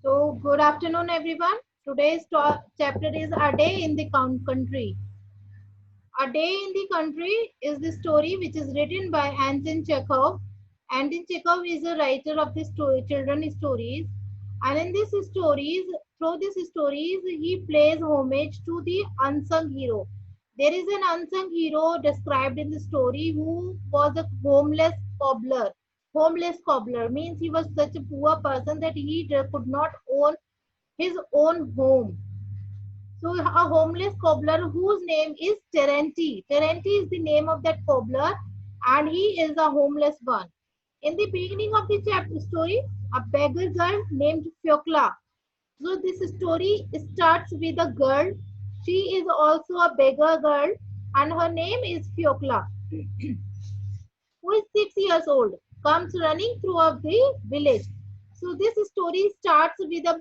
So, good afternoon, everyone. Today's chapter is A Day in the Country. A Day in the Country is the story which is written by Anton Chekhov. Anton Chekhov is a writer of the children's stories, and in these stories, through these stories, he pays homage to the unsung hero. There is an unsung hero described in the story who was a homeless cobbler. Homeless cobbler means he was such a poor person that he could not own his own home. So a homeless cobbler whose name is Terenti. Terenti is the name of that cobbler, and he is a homeless one. In the beginning of the chapter story, a beggar girl named Fyokla. So this story starts with a girl. She is also a beggar girl, and her name is Fyokla, who is 6 years old, comes running throughout the village. So this story starts with a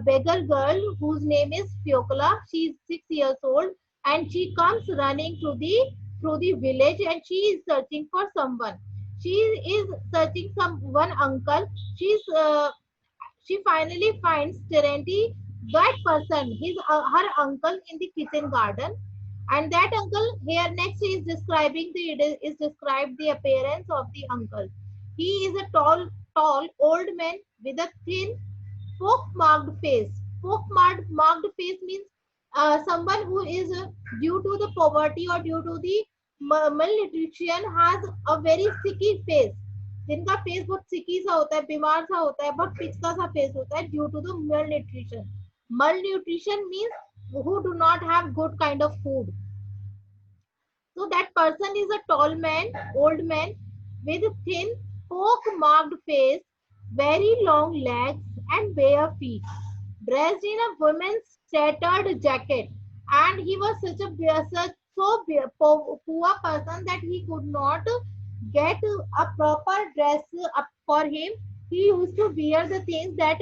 beggar girl whose name is Fyokla. She is 6 years old, and she comes running through the village, and she is searching for someone. She is searching some one uncle. She finally finds Terenti, that person, her uncle in the kitchen garden, and that uncle here next is described the appearance of the uncle. He is a tall old man with a thin pock-marked face. Pock-marked face means someone who is due to the poverty or due to the malnutrition has a very sicky face. जिनका face बहुत सिकी सा होता है, बीमार सा होता है, बहुत पिचका सा फेस होता है due to the malnutrition. Malnutrition means who do not have good kind of food. So that person is a tall man, old man with a thin, pock-marked face, very long legs and bare feet, dressed in a woman's tattered jacket. And he was poor person that he could not get a proper dress up for him. He used to wear the things that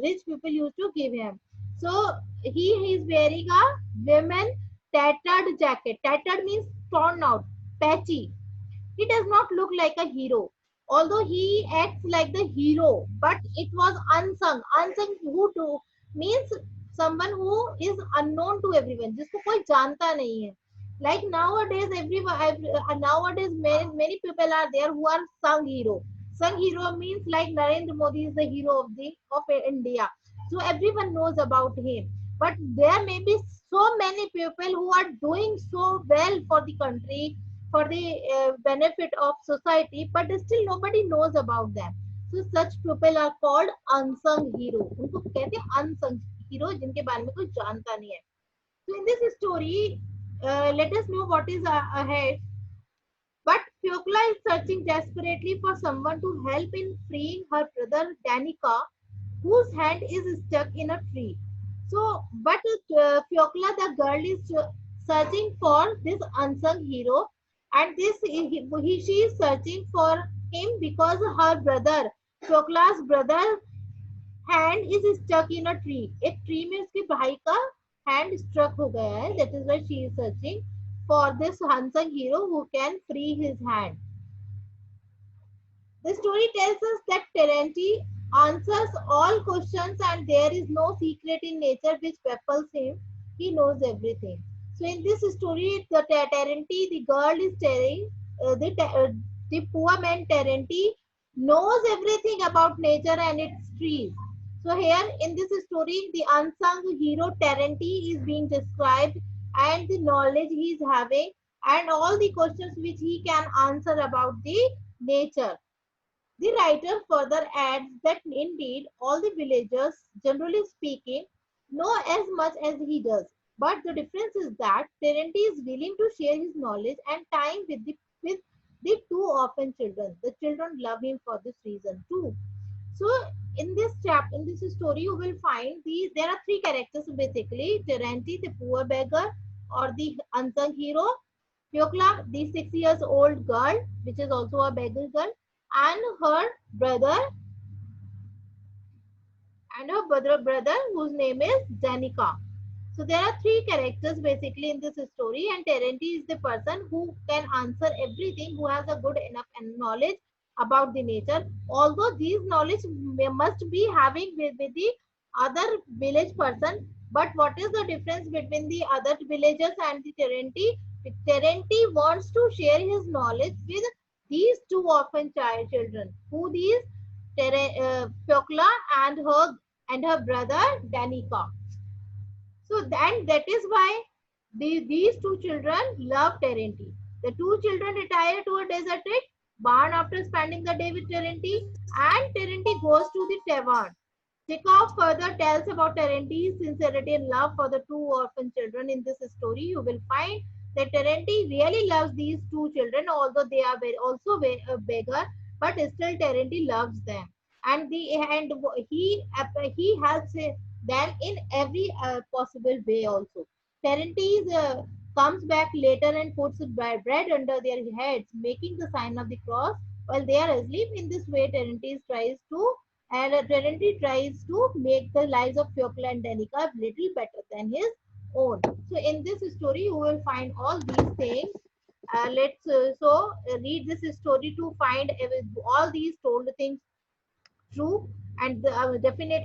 rich people used to give him. So he is wearing a women tattered jacket. Tattered means torn out, patchy. He does not look like a hero. Although he acts like the hero, but it was unsung. Unsung who to means someone who is unknown to everyone. जिसको कोई जानता नहीं है. Like nowadays, nowadays many people are there who are sung hero. Sung hero means like Narendra Modi is the hero of India. So everyone knows about him. But there may be so many people who are doing so well for the country, for the benefit of society, but still nobody knows about them. So such people are called unsung hero. उनको कहते हैं unsung hero जिनके बारे में कोई जानता नहीं है. So in this story, let us know what is ahead. But Fyokla is searching desperately for someone to help in freeing her brother Danica, whose hand is stuck in a tree. So, but Fyokla, the girl, is searching for this unsung hero, and she is searching for him because her brother, Fyokla's brother, hand is stuck in a tree. एक tree में उसके भाई का hand struck हो गया है. That is why she is searching for this unsung hero who can free his hand. The story tells us that Terenti answers all questions and there is no secret in nature which baffles him. He knows everything. So in this story, the Terenti, the girl is telling the poor man Terenti knows everything about nature and its trees. So here in this story, the unsung hero Terenti is being described and the knowledge he is having and all the questions which he can answer about the nature. The writer further adds that indeed all the villagers, generally speaking, know as much as he does. But the difference is that Terenti is willing to share his knowledge and time with the two orphan children. The children love him for this reason too. So in this story, you will find there are three characters basically: Terenti, the poor beggar, or the unsung hero; Pyokla, the 6 years old girl, which is also a beggar girl, and her brother brother whose name is Danica. So there are three characters basically in this story, and Terenti is the person who can answer everything, who has a good enough knowledge about the nature. Although these knowledge must be having with the other village person, but what is the difference between the other villagers and the Terenti? Terenti wants to share his knowledge with these two orphan children. Who these? Pyokla and her brother Danica. So that is why these two children love Terenti. The two children retire to a desert barn after spending the day with Terenti, and Terenti goes to the tavern. Chekhov further tells about Terenti's sincerity and love for the two orphan children in this story. You will find that Terenti really loves these two children, although they are also a beggar, but still Terenti loves them, and he helps them in every possible way. Also, Terenti comes back later and puts bread under their heads, making the sign of the cross while they are asleep. In this way, Terenti tries to make the lives of Pyokla and Danica a little better than his own. So in this story, you will find all these things. Let's read this story to find all these told things true, and definitely